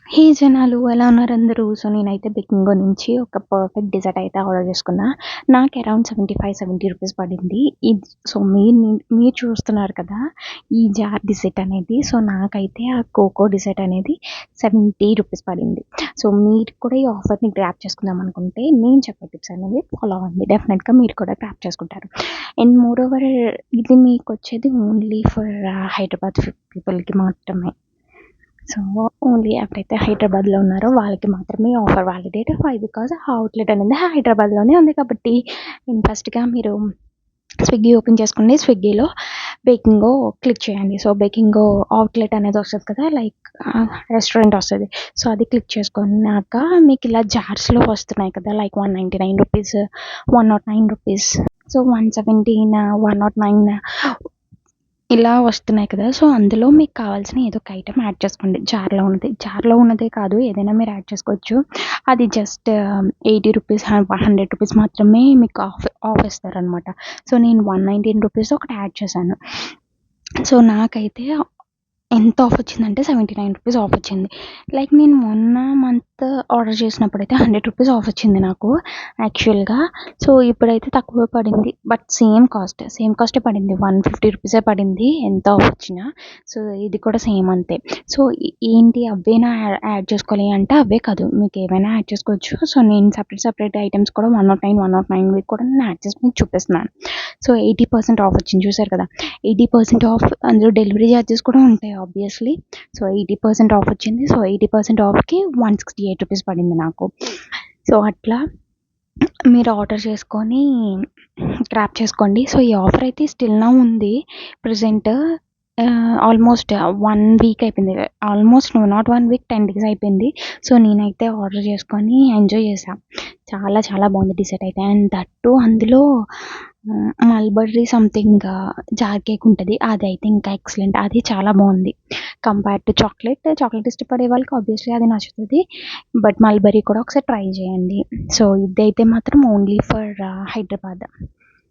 హే జనాలు ఎలా ఉన్నారు అందరూ? సో, నేనైతే బింగో నుంచి ఒక పర్ఫెక్ట్ డిజర్ట్ అయితే ఆర్డర్ చేసుకున్నా. నాకు అరౌండ్ 75, 70 రూపీస్ పడింది. సో, మీరు చూస్తున్నారు కదా! ఈ జార్ డిజర్ట్ అనేది. సో, నాకైతే ఆ కోకో డిజర్ట్ అనేది 70 రూపీస్ పడింది. సో, మీరు కూడా ఈ ఆఫర్‌ని గ్రాబ్ చేసుకుందాం అనుకుంటే నేను చెప్పే టిప్స్ అనేది ఫాలో అవ్వండి. డెఫినెట్‌గా మీరు కూడా గ్రాబ్ చేసుకుంటారు. అండ్ మోర్ ఓవర్ ఇది మీకొచ్చేది ఓన్లీ ఫర్ హైదరాబాద్ పీపుల్‌కి మాత్రమే. సో, ఓన్లీ ఎవరైతే హైదరాబాద్‌లో ఉన్నారో వాళ్ళకి మాత్రమే ఆఫర్ వాలిడేట్. వై? బికాజ్ ఆ అవుట్‌లెట్ అనేది హైదరాబాద్‌లోనే ఉంది కాబట్టి. ఫస్ట్‌గా మీరు స్విగ్గీ ఓపెన్ చేసుకోండి. స్విగ్గీలో బేకింగో క్లిక్ చేయండి. సో, బేకింగో అవుట్‌లెట్ అనేది వస్తది కదా! లైక్ రెస్టారెంట్ వస్తది. సో, అది క్లిక్ చేసుకున్నాక మీకిలా జార్స్‌లో వస్తున్నాయి కదా! లైక్ రూ. 199, రూ. 109. సో, 117, 109 ఇలా వస్తున్నాయి కదా! సో, అందులో మీకు కావాల్సిన ఏదో ఒక ఐటెమ్ యాడ్ చేసుకోండి. జార్‌లో ఉన్నది. జార్‌లో ఉన్నదే కాదు ఏదైనా మీరు యాడ్ చేసుకోవచ్చు. అది జస్ట్ రూ. 80, రూ. 100 మాత్రమే మీకు ఆఫ్ ఇస్తారనమాట. సో, నేను రూ. 119 ఒకటి యాడ్ చేశాను. సో, నాకైతే ఎంత ఆఫ్ వచ్చిందంటే రూ. 79 ఆఫ్ వచ్చింది. లైక్ నేను మొన్న మంత్ ఆర్డర్ చేసినప్పుడైతే రూ. 100 ఆఫ్ వచ్చింది నాకు యాక్చువల్‌గా. సో, ఇప్పుడైతే తక్కువ పడింది. బట్ సేమ్ కాస్టే పడింది. రూ. 150 పడింది ఎంత ఆఫ్ వచ్చినా. సో, ఇది కూడా సేమ్ అంతే. సో, ఏంటి అవ్వేనా యాడ్ చేసుకోవాలి అంటే అవే కాదు. మీకు ఏవైనా యాడ్ చేసుకోవచ్చు. సో, నేను సెపరేట్ ఐటెమ్స్ కూడా 109 కూడా నేను యాడ్ చేసి మీకు చూపిస్తున్నాను. సో, 80% ఆఫ్ వచ్చింది చూసారు కదా! 80% ఆఫ్ అందులో డెలివరీ చార్జెస్ కూడా ఉంటాయి ఆబ్వియస్‌లీ. సో, 80% ఆఫ్ వచ్చింది. సో, 80% ఆఫ్‌కి రూ. 168 పడింది నాకు. సో, అట్లా మీరు ఆర్డర్ చేసుకొని గ్రాబ్ చేసుకోండి. సో, ఈ ఆఫర్ అయితే స్టిల్ నౌ ఉంది. ప్రెజెంట్ ఆల్మోస్ట్ 1 వీక్ అయిపోయింది. ఆల్మోస్ట్ నాట్ 1 వీక్ 10 డేస్ అయిపోయింది. సో, నేనైతే ఆర్డర్ చేసుకొని ఎంజాయ్ చేశా. చాలా బాగుంది డిజర్ట్ అయితే. అండ్ దట్ టూ అందులో మల్బరీ సంథింగ్ జార్ కేక్ ఉంటది. అదైతే ఇంకా ఎక్సలెంట్. అది చాలా బాగుంది. కంపేర్ టు చాక్లేట్ ఇష్టపడే వాళ్ళకి ఆబ్వియస్‌లీ అది నచ్చుతది. బట్ మల్బరీ కూడా ఒకసారి ట్రై చేయండి. సో, ఇదైతే మాత్రం ఓన్లీ ఫర్ హైదరాబాద్.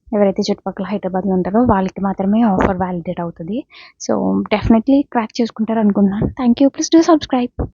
ఎవరైతే చుట్టుపక్కల హైదరాబాద్‌లో ఉంటారో వాళ్ళకి మాత్రమే ఆఫర్ వాలిడేట్ అవుతది. సో, డెఫినెట్‌లీ క్రాక్ చేసుకుంటారనుకుంటున్నాను. Thank you. Please do subscribe.